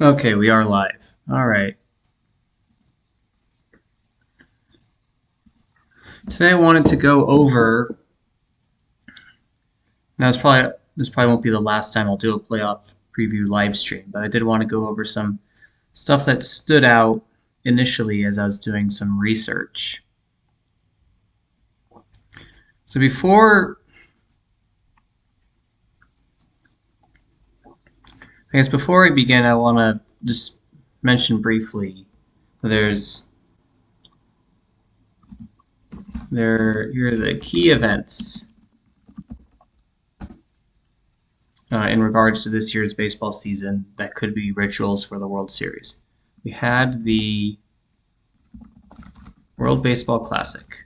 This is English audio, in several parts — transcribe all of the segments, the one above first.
Okay, we are live. All right. Today I wanted to go over. Now this probably won't be the last time I'll do a playoff preview live stream, but I did want to go over some stuff that stood out initially as I was doing some research. So before I begin, I want to just mention briefly there's here are the key events in regards to this year's baseball season that could be rituals for the World Series. We had the World Baseball Classic.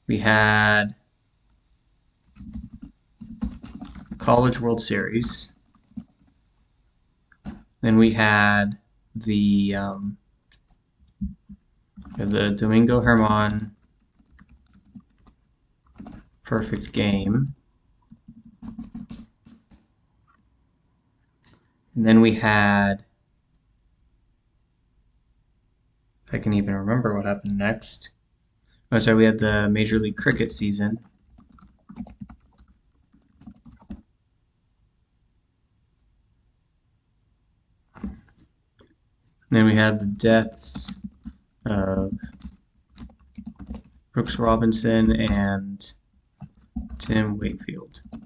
We had College World Series. Then we had the Domingo Herman perfect game. And then we had, if I can even remember what happened next. Oh, sorry, we had the Major League Cricket season. And then we had the deaths of Brooks Robinson and Tim Wakefield. I'm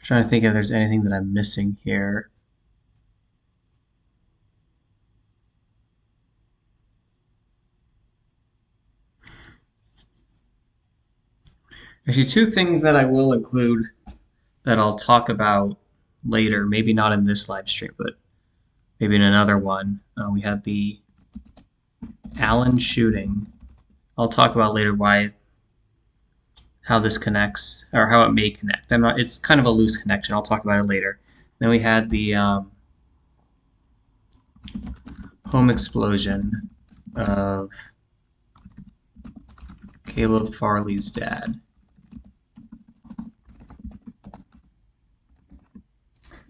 trying to think if there's anything that I'm missing here. Actually, two things that I will include that I'll talk about later, maybe not in this live stream, but maybe in another one. We had the Allen shooting. I'll talk about later how this connects or how it may connect. It's kind of a loose connection. I'll talk about it later. Then we had the home explosion of Caleb Farley's dad.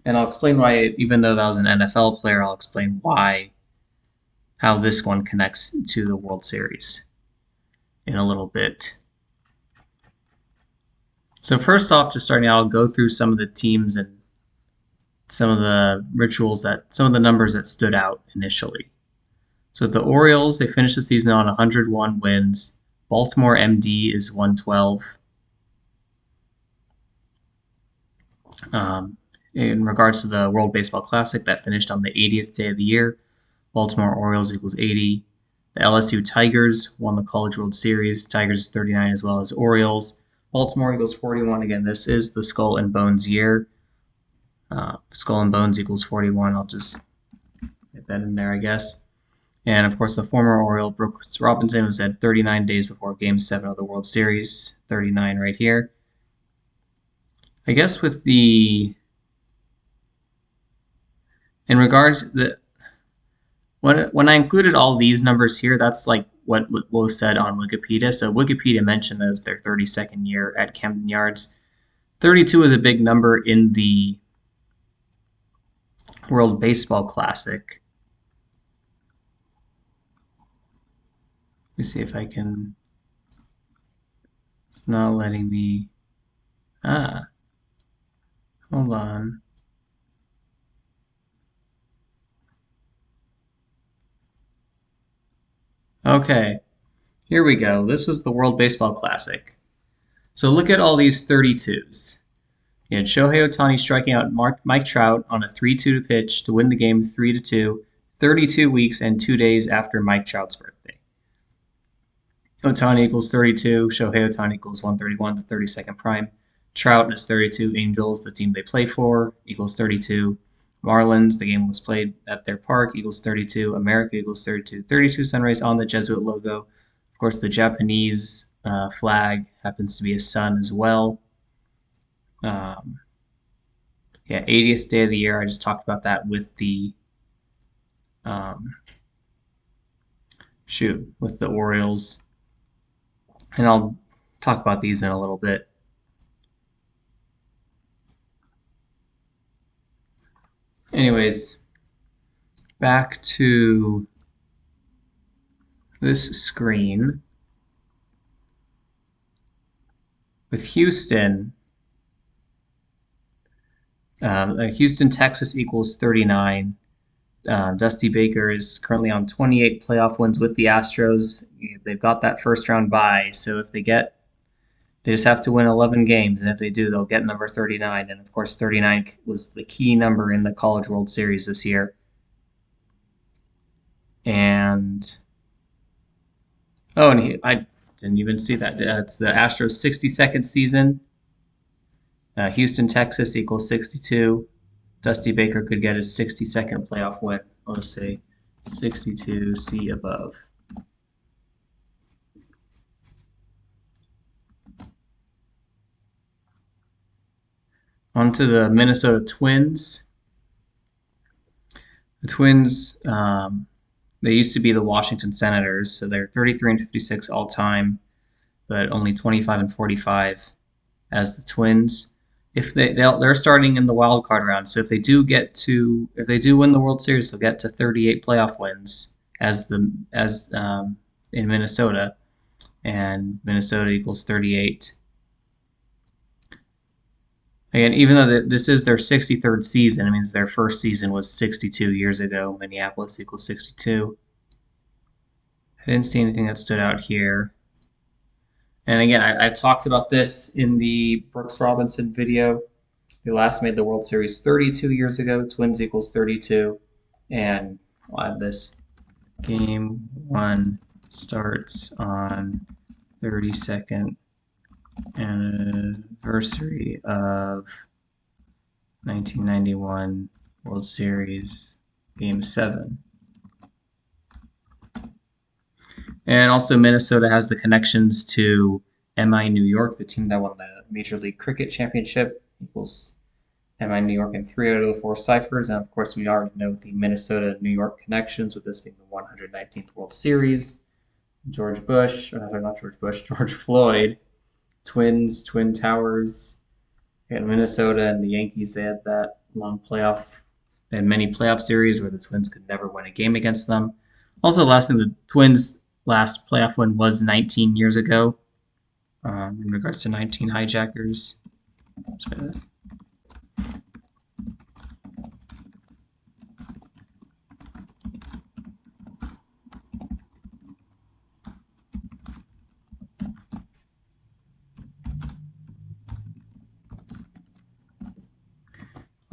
And I'll explain why, even though that was an NFL player, I'll explain how this one connects to the World Series in a little bit. So first off, just starting out, I'll go through some of the teams and some of the some of the numbers that stood out initially. So the Orioles, they finished the season on 101 wins. Baltimore MD is 112. In regards to the World Baseball Classic, that finished on the 80th day of the year. Baltimore Orioles equals 80. The LSU Tigers won the College World Series. Tigers is 39 as well as Orioles. Baltimore equals 41. Again, this is the Skull and Bones year. Skull and Bones equals 41. I'll just get that in there, I guess. And of course, the former Oriole Brooks Robinson was at 39 days before Game 7 of the World Series. 39 right here. I guess with in regards to when I included all these numbers here, that's like what was said on Wikipedia. So Wikipedia mentioned that it was their 32nd year at Camden Yards. 32 is a big number in the World Baseball Classic. Let me see if I can. It's not letting me. Hold on. Okay, here we go. This was the World Baseball Classic. So look at all these 32s. You had Shohei Ohtani striking out Mike Trout on a 3-2 pitch to win the game 3-2, 32 weeks and 2 days after Mike Trout's birthday. Ohtani equals 32. Shohei Ohtani equals 131, the 32nd prime. Trout is 32. Angels, the team they play for, equals 32. Marlins, the game was played at their park, equals 32. America equals 32. 32 sunrays on the Jesuit logo. Of course, the Japanese flag happens to be a sun as well. Yeah, 80th day of the year. I just talked about that with the with the Orioles. And I'll talk about these in a little bit. Anyways, back to this screen. With Houston, Houston, Texas equals 39. Dusty Baker is currently on 28 playoff wins with the Astros. They've got that first round bye, so if they just have to win 11 games, and if they do, they'll get number 39. And of course, 39 was the key number in the College World Series this year. And I didn't even see that. It's the Astros' 62nd season. Houston, Texas equals 62. Dusty Baker could get his 62nd playoff win. I'll just say 62, see above. On to the Minnesota Twins. The Twins, they used to be the Washington Senators, so they're 33 and 56 all time, but only 25 and 45 as the Twins. If they're starting in the wild card round, so if they do win the World Series, they'll get to 38 playoff wins as in Minnesota, and Minnesota equals 38. Again, even though this is their 63rd season, it means their first season was 62 years ago. Minneapolis equals 62. I didn't see anything that stood out here. And again, I talked about this in the Brooks Robinson video. They last made the World Series 32 years ago. Twins equals 32. And I'll add this. Game 1 starts on 32nd anniversary of 1991 World Series Game 7. And also Minnesota has the connections to MI New York, the team that won the Major League Cricket Championship, equals MI New York in 3 out of the 4 ciphers. And of course, we already know the Minnesota-New York connections, with this being the 119th World Series. George Floyd, Twins, Twin Towers, and Minnesota and the Yankees, they had that long playoff. They had many playoff series where the Twins could never win a game against them. Also, last thing, the Twins' last playoff win was 19 years ago. In regards to 19 hijackers.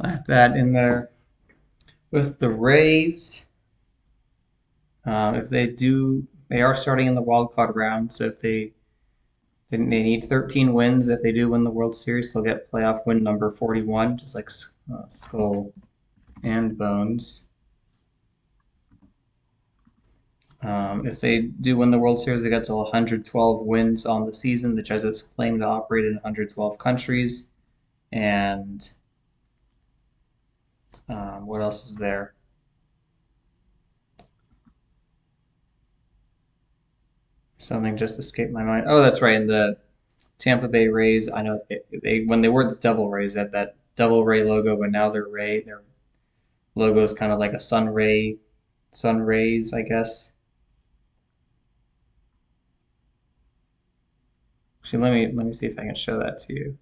Add that in there. With the Rays, if they are starting in the wild card round, so if they need 13 wins. If they do win the World Series, they'll get playoff win number 41, just like Skull and Bones. If they do win the World Series, they get to 112 wins on the season. The Jesuits claim to operate in 112 countries. And what else is there? Something just escaped my mind. Oh, that's right. In the Tampa Bay Rays, I know when they were the Devil Rays, had that Devil Ray logo, but now they're Ray. Their logo is kind of like a sun rays, I guess. Actually, let me see if I can show that to you.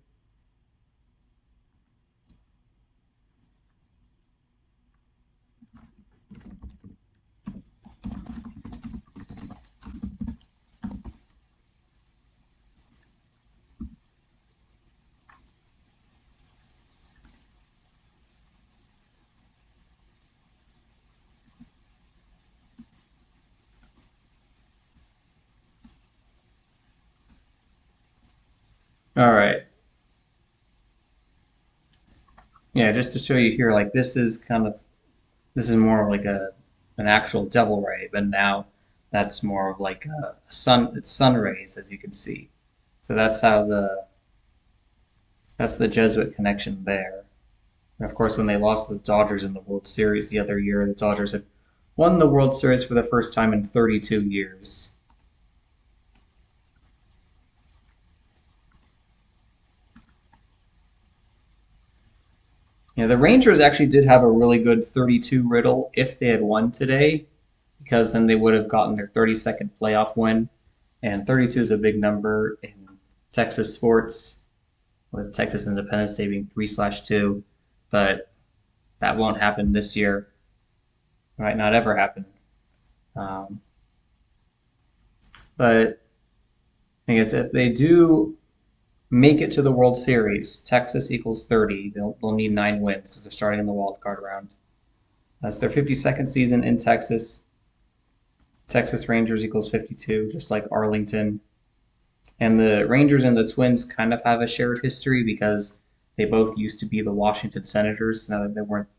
All right. Yeah, just to show you here, like this is more of like an actual devil ray, but now that's more of like a it's sun rays, as you can see. So that's the Jesuit connection there. And of course, when they lost to the Dodgers in the World Series the other year, the Dodgers had won the World Series for the first time in 32 years. Yeah, the Rangers actually did have a really good 32 riddle if they had won today, because then they would have gotten their 32nd playoff win. And 32 is a big number in Texas sports, with Texas Independence Day being 3/2. But that won't happen this year. Might not ever happen. Um, but I guess if they do make it to the World Series, Texas equals 30. They'll need 9 wins because they're starting in the wild card round. That's their 52nd season in Texas. Texas Rangers equals 52, just like Arlington. And the Rangers and the Twins kind of have a shared history because they both used to be the Washington Senators. Now that they weren't,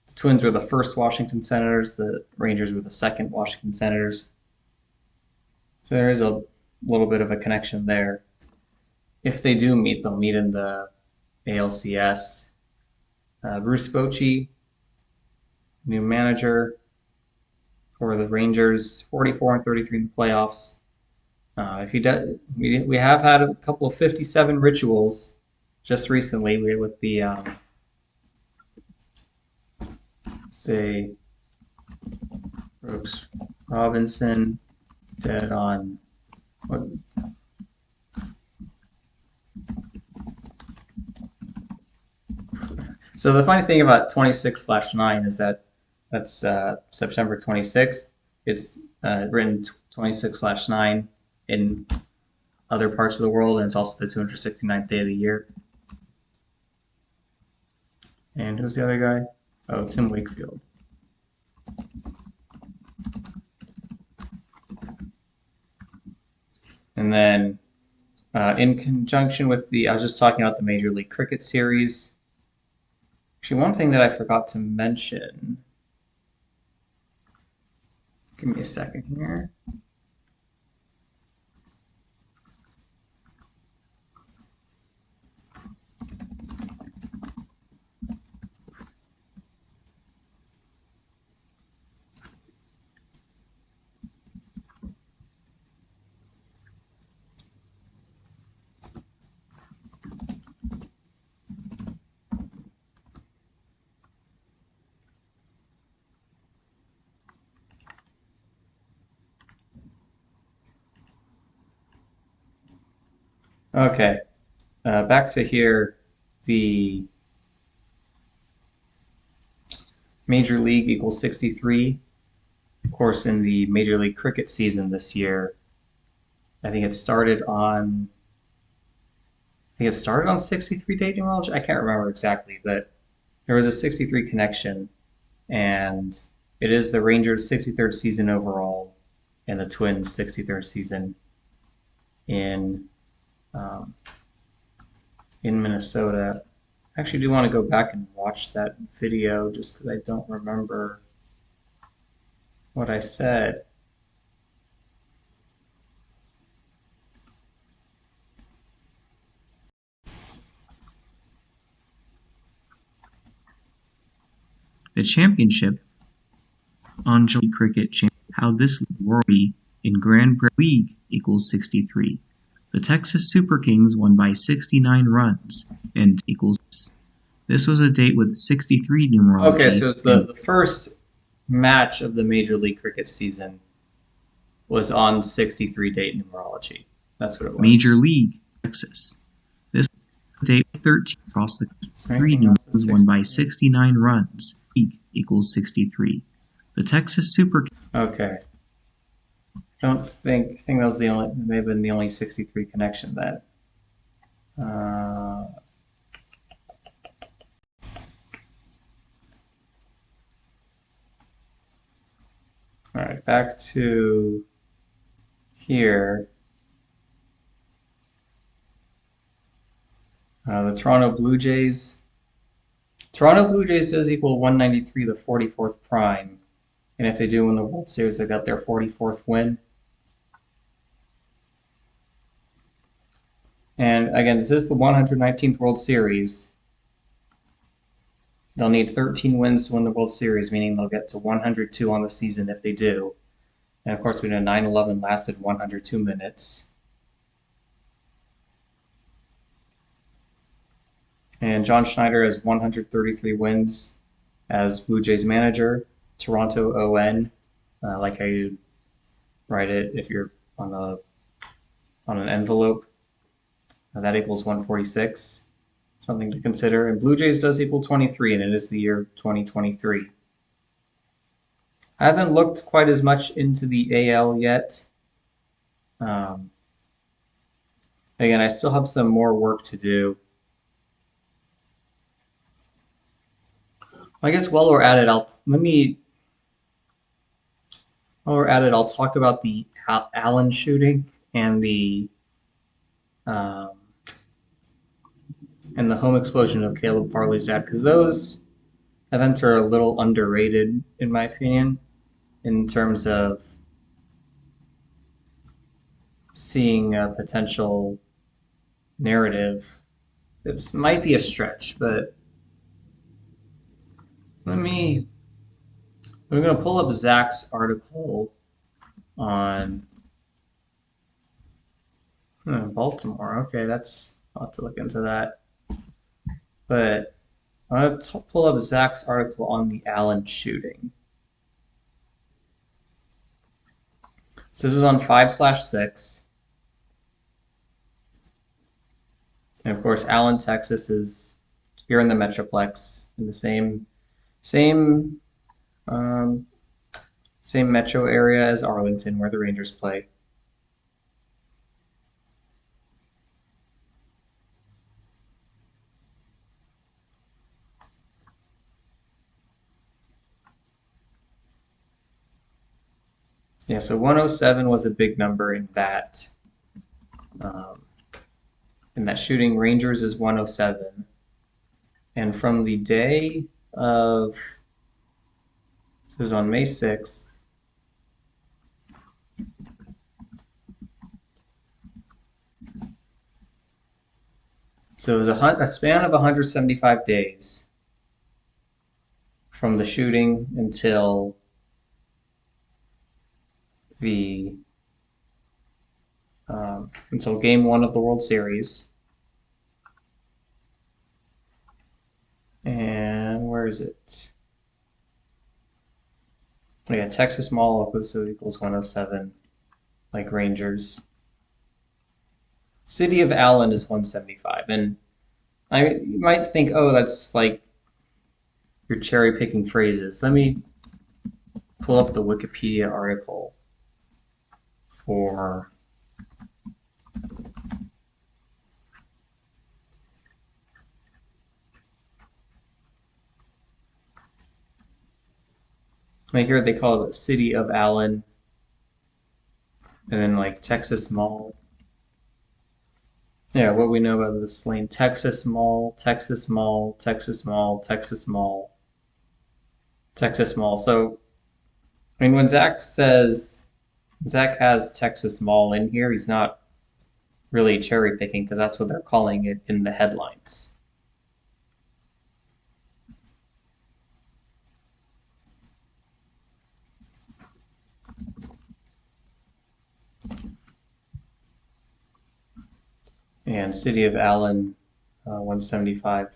the Twins were the first Washington Senators, the Rangers were the second Washington Senators. So there is a little bit of a connection there. If they do meet, they'll meet in the ALCS. Bruce Bochy, new manager for the Rangers, 44-33 in the playoffs. If he does, we have had a couple of 57 rituals just recently with the say Brooks Robinson dead on what. So the funny thing about 26/9 is that that's September 26th. It's written 26/9 in other parts of the world, and it's also the 269th day of the year. And who's the other guy? Oh, Tim Wakefield. And then in conjunction with I was just talking about the Major League Cricket series. Actually, one thing that I forgot to mention. Give me a second here. Okay, back to here. The Major League equals 63. Of course, in the Major League Cricket season this year, I think it started on 63 date numerology. I can't remember exactly, but there was a 63 connection, and it is the Rangers' 63rd season overall, and the Twins' 63rd season in um, in Minnesota. I actually do want to go back and watch that video just because I don't remember what I said. The championship on July Cricket Champion. How this worry in Grand Prix League equals 63. The Texas Super Kings won by 69 runs and equals. This was a date with 63 numerology. Okay, so it's the first match of the Major League Cricket season was on 63 date numerology. That's what it was. Major League Texas. This date 13 across the 3 numerals won by 69 runs. League equals 63. The Texas Super. Okay. I think that was may have been the only 63 connection then. All right, back to here. The Toronto Blue Jays. Toronto Blue Jays does equal 193, the 44th prime. And if they do win the World Series, they got their 44th win. And again, this is the 119th World Series. They'll need 13 wins to win the World Series, meaning they'll get to 102 on the season if they do. And of course, we know 9/11 lasted 102 minutes. And John Schneider has 133 wins as Blue Jays manager. Toronto ON, like how you write it if you're on an envelope. That equals 146. Something to consider. And Blue Jays does equal 23, and it is the year 2023. I haven't looked quite as much into the AL yet. Again, I still have some more work to do. I guess while we're at it, I'll talk about the Allen shooting and the home explosion of Caleb Farley's dad, because those events are a little underrated in my opinion in terms of seeing a potential narrative. It might be a stretch, but I'm going to pull up Zach's article on Baltimore. Okay, I'll have to look into that. But I'm going to pull up Zach's article on the Allen shooting. So this is on 5/6. And of course, Allen, Texas is here in the Metroplex, in the same metro area as Arlington, where the Rangers play. Yeah, so 107 was a big number in that shooting. Rangers is 107. And from the day of, so it was on May 6th, so it was a span of 175 days from the shooting until Game 1 of the World Series. And where is it? Oh, yeah, Texas Mall so equals 107, like Rangers. City of Allen is 175, and you might think, oh, that's like you're cherry picking phrases. Let me pull up the Wikipedia article for like here they call it the City of Allen, and then like Texas Mall. Yeah, what we know about this lane: Texas Mall, Texas Mall, Texas Mall, Texas Mall, Texas Mall. So, I mean, when Zach has Texas Mall in here, he's not really cherry picking because that's what they're calling it in the headlines. And City of Allen, 175.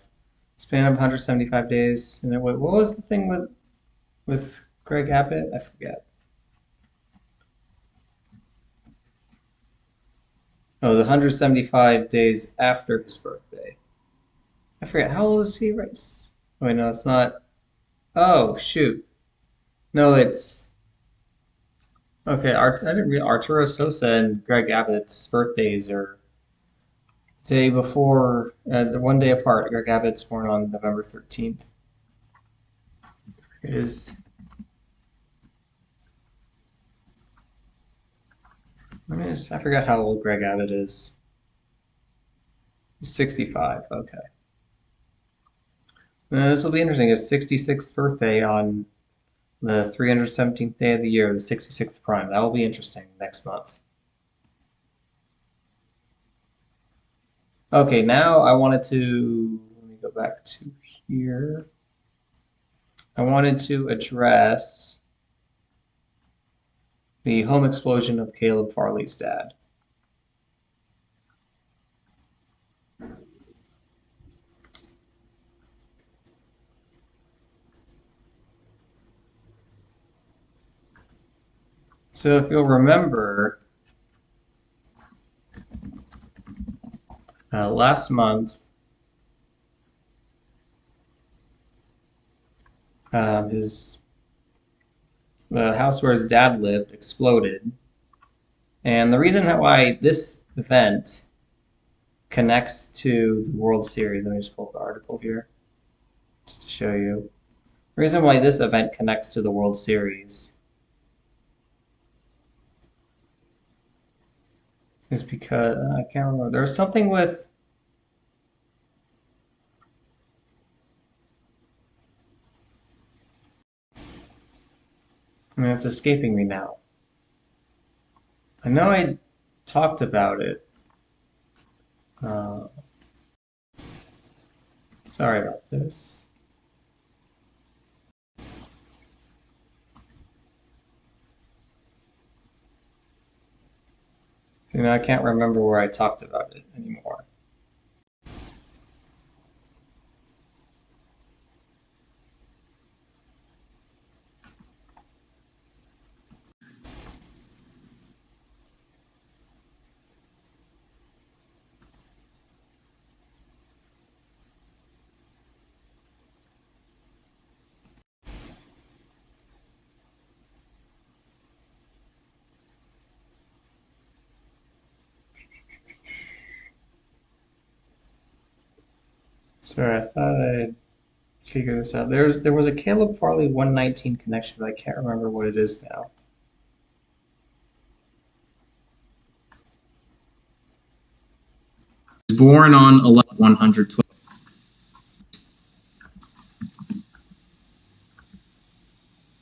Span of 175 days. And then what was the thing with Greg Abbott? I forget. Oh, the 175 days after his birthday. I forget. How old is he? Right? Oh, wait, no, it's not. Oh, shoot. No, it's. Okay, I didn't realize Arturo Sosa and Greg Abbott's birthdays are day before, they're one day apart. Greg Abbott's born on November 13th. It is. I forgot how old Greg Abbott is. He's 65. Okay. This will be interesting. His 66th birthday on the 317th day of the year, the 66th prime. That will be interesting next month. Okay, now I wanted to, let me go back to here. I wanted to address the home explosion of Caleb Farley's dad. So if you'll remember, last month, the house where his dad lived exploded. And the reason why this event connects to the World Series, let me just pull up the article here just to show you. The reason why this event connects to the World Series is because I can't remember. There's something with. I mean, it's escaping me now. I know I talked about it. Uh, Sorry about this. You know, I can't remember where I talked about it anymore. Sorry, I thought I'd figure this out. There was a Caleb Farley 119 connection, but I can't remember what it is now. He was born on 11/112.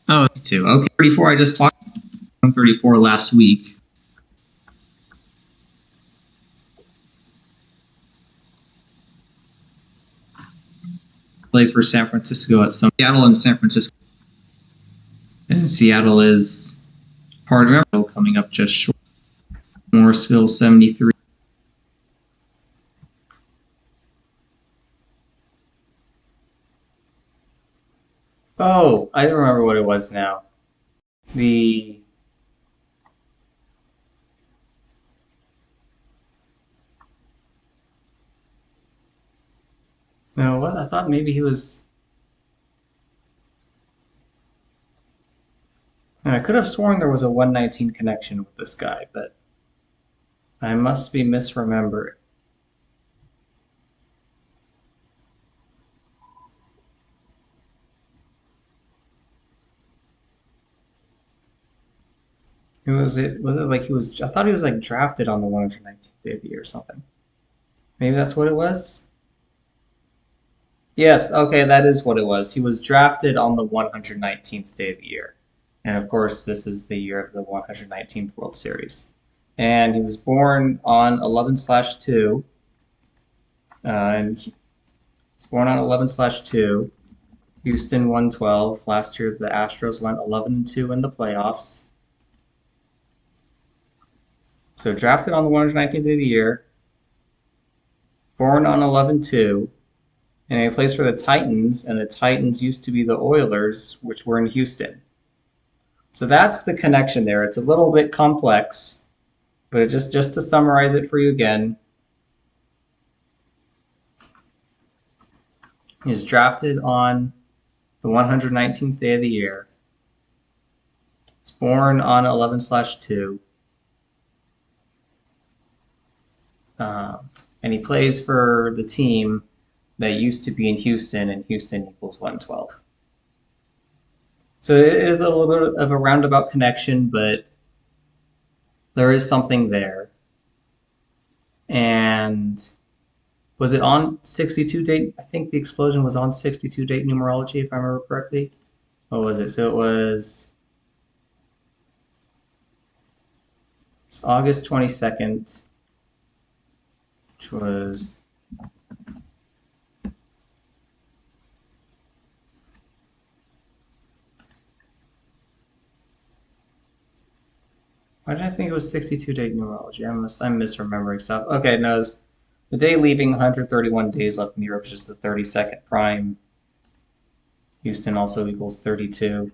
Oh, 32. Okay, 34. I just talked 134 last week. Play for San Francisco at some Seattle and San Francisco. And Seattle is part of it, coming up just short. Morrisville 73. Oh, I remember what it was now. The No, what? I thought maybe he was. I could have sworn there was a 119 connection with this guy, but I must be misremembering. Was it like he was? I thought he was like drafted on the 119th day of the year or something. Maybe that's what it was. Yes, okay, that is what it was. He was drafted on the 119th day of the year. And of course, this is the year of the 119th World Series. And he was born on 11/2. And he was born on 11/2. Houston won 12. Last year, the Astros went 11-2 in the playoffs. So drafted on the 119th day of the year. Born on 11/2. And he plays for the Titans, and the Titans used to be the Oilers, which were in Houston. So that's the connection there. It's a little bit complex, but just to summarize it for you again, he was drafted on the 119th day of the year. He was born on 11/2. And he plays for the team that used to be in Houston, and Houston equals 112. So it is a little bit of a roundabout connection, but there is something there. And was it on 62 date? I think the explosion was on 62 date numerology, if I remember correctly. What was it? So it was August 22nd, which was why did I think it was 62 date numerology? I'm misremembering stuff. Okay, no, it's the day leaving 131 days left in the year, which is the 32nd prime. Houston also equals 32.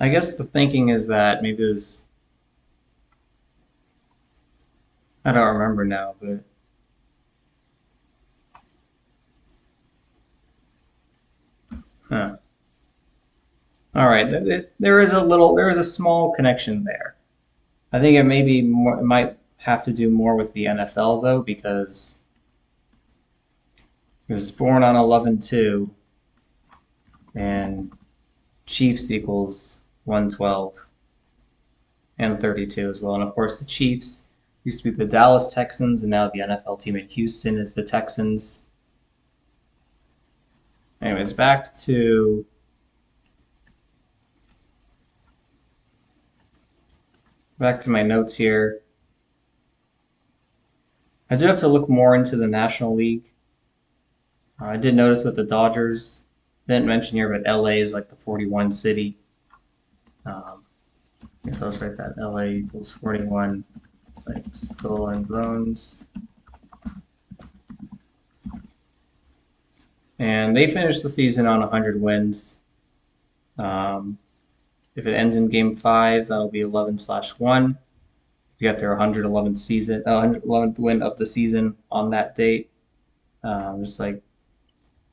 I guess the thinking is that maybe it was, I don't remember now, but huh. All right, there is a small connection there. I think it maybe more, it might have to do more with the NFL though, because he was born on 11/2, and Chiefs equals 112 and 32 as well. And of course, the Chiefs used to be the Dallas Texans, and now the NFL team in Houston is the Texans. Anyways, back to my notes here. I do have to look more into the National League. I did notice with the Dodgers, I didn't mention here, but LA is like the 41 city. I guess I'll just write that LA equals 41. It's like skull and bones. And they finished the season on 100 wins. If it ends in game 5, that'll be 11/1. You got their 111th season, 111th win of the season on that date. Just like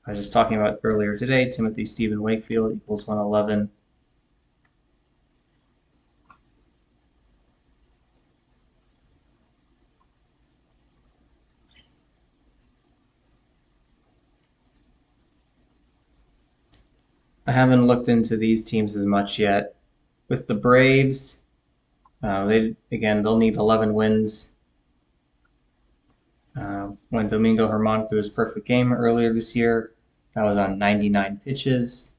I was just talking about earlier today, Timothy Stephen Wakefield equals 111. I haven't looked into these teams as much yet. With the Braves, they'll need 11 wins. When Domingo Germán threw his perfect game earlier this year, that was on 99 pitches.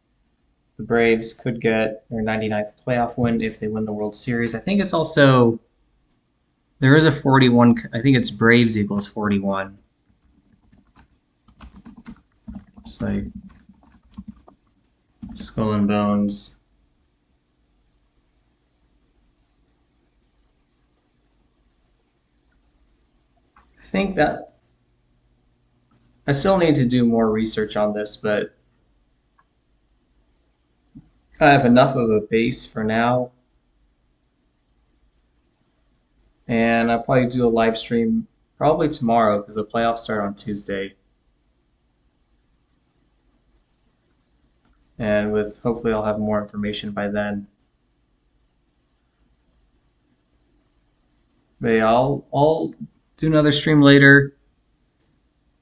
The Braves could get their 99th playoff win if they win the World Series. I think it's also there is a 41. I think it's Braves equals 41. It's like skull and bones. I think that I still need to do more research on this, but I have enough of a base for now, and I'll probably do a live stream probably tomorrow because the playoffs start on Tuesday. And with hopefully I'll have more information by then. But yeah, I'll do another stream later,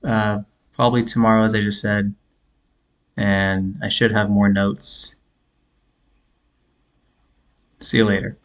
uh, probably tomorrow, as I just said, and I should have more notes. See you later.